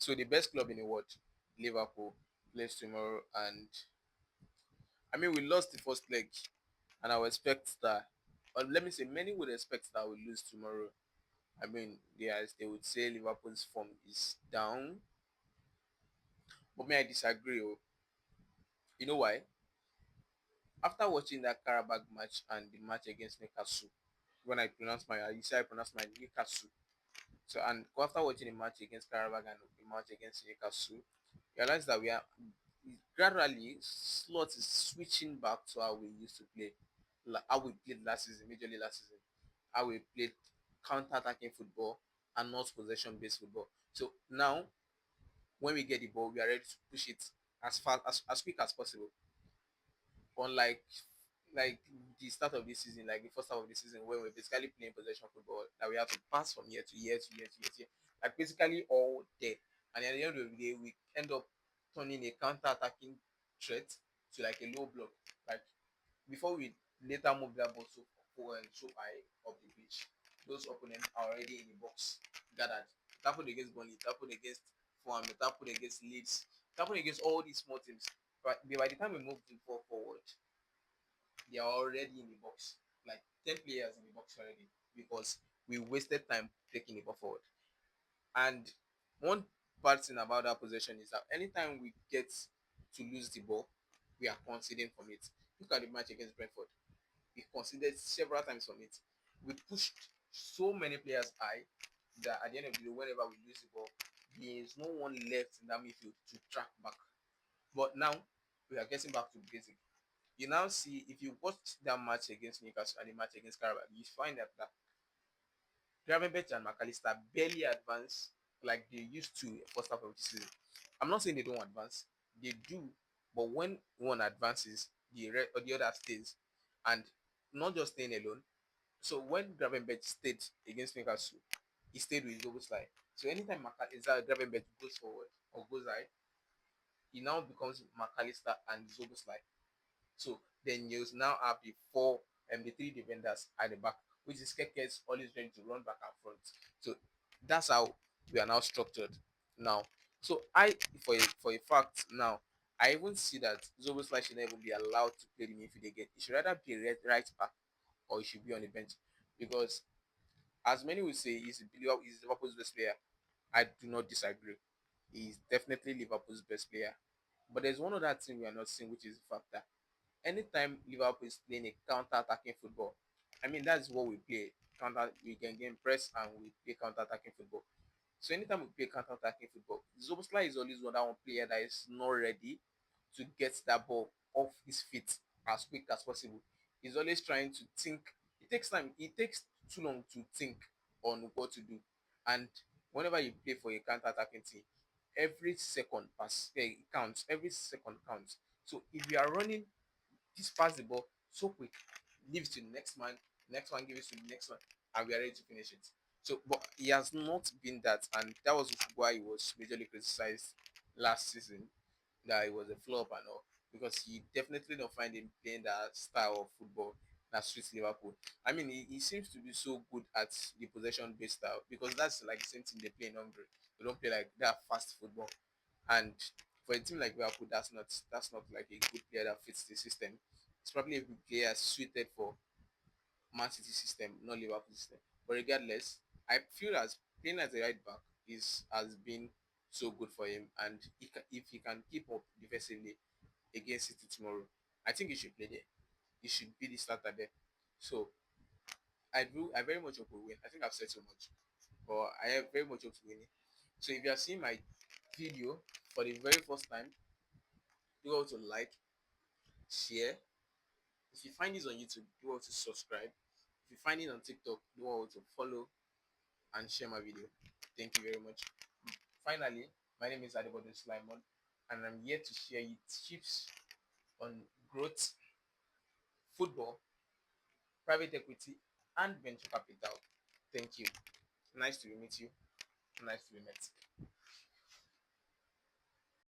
So the best club in the world, Liverpool, plays tomorrow, and I mean we lost the first leg, and I would expect that, or let me say, many would expect that we lose tomorrow. I mean, yes, they would say Liverpool's form is down, but me, I disagree. Oh. You know why? After watching that Karabag match and the match against Newcastle, when I pronounce my, you say I pronounce my Newcastle. So, and after watching the match against Karabag and the match against Newcastle, you realize that we are gradually slot is switching back to how we used to play, like how we played last season, majorly last season, how we played counter-attacking football and not possession-based football. So now, when we get the ball, we are ready to push it as fast as quick as possible. Unlike the start of this season, like the first half of the season, where we're basically playing possession football, that we have to pass from year to year to year to year to year, like basically all day. And at the end of the day, we end up turning a counter-attacking threat to like a low block. Like before we later move that ball so high up the pitch, those opponents are already in the box gathered. It happened against Burnley, it happened against Fulham, it happened against Leeds, it happened against all these small teams. But by the time we move the ball forward, they are already in the box, like 10 players in the box already, because we wasted time taking the ball forward. And one bad thing about that possession is that anytime we get to lose the ball, we are conceding from it. Look at the match against Brentford. We conceded several times from it. We pushed so many players high that at the end of the day, whenever we lose the ball, there is no one left in that midfield to track back. But now we are getting back to basic. You now see, if you watch that match against Newcastle and the match against Carabao, you find that Gravenberch and McAllister barely advance like they used to first half of the season. I'm not saying they don't advance, they do, but when one advances, or the other stays, and not just staying alone. So when Gravenberch stayed against Newcastle, he stayed with Zoboslai. So anytime Gravenberch goes forward or goes high, he now becomes McAllister and Zoboslai. So then you now have the three defenders at the back, which is Keke is always ready to run back and front. So that's how we are now structured now. So for a fact now, I even see that Zoboslai should never be allowed to play the midfield again. He should rather be a right back or he should be on the bench, because as many will say he's Liverpool's best player. I do not disagree. He's definitely Liverpool's best player. But there's one other thing we are not seeing, which is the fact that anytime Liverpool is playing a counter-attacking football, I mean that's what we play. We can get press and we play counter-attacking football. So anytime we play counter-attacking football, Zoboslai is always one player that is not ready to get that ball off his feet as quick as possible. He's always trying to think. It takes time. It takes too long to think on what to do. And whenever you play for a counter-attacking team, every second pass counts. Every second counts. So if you are running just pass the ball so quick, leave it to the next man, next one give it to the next one, and we are ready to finish it. So, but he has not been that, and that was why he was majorly criticized last season, that he was a flop and all, because he definitely don't find him playing that style of football that suits Liverpool. I mean, he seems to be so good at the possession based style, because that's like the same thing they play in Hungary. They don't play like that fast football. And for a team like Liverpool, that's not like a good player that fits the system. It's probably a good player suited for Man City system, not Liverpool system. But regardless, I feel as playing as a right back is has been so good for him, and if he can keep up defensively against City tomorrow, I think he should play there. He should be the starter there. So I very much hope we win. I think I've said so much, but I have very much hope to win it. So if you are seeing my video for the very first time, do well to like, share. If you find this on YouTube, do well to subscribe. If you find it on TikTok, do well to follow and share my video. Thank you very much. Finally, my name is Adebodo Slimon, and I'm here to share you tips on growth, football, private equity, and venture capital. Thank you. Nice to meet you. Nice to be met.